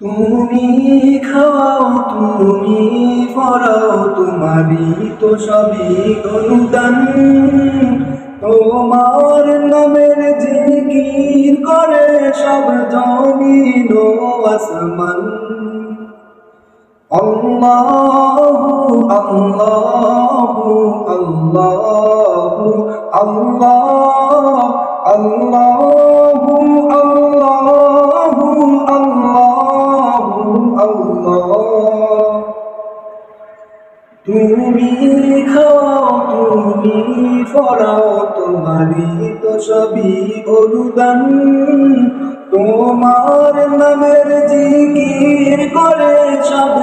তুমি খাও তুমি পরাও তোমারই তো সবই অনুদান। তোমার নামের জিকির করে সব জমিন ও আসমান। আল্লাহু আল্লাহু আল্লাহু আল্লাহ আল্লাহু আল্লাহু আল্লাহু আল্লাহ। তুমি খাও তুমি পরাও তোমারই তো সবই অনুদান। তোমার নামের জিকির করে সব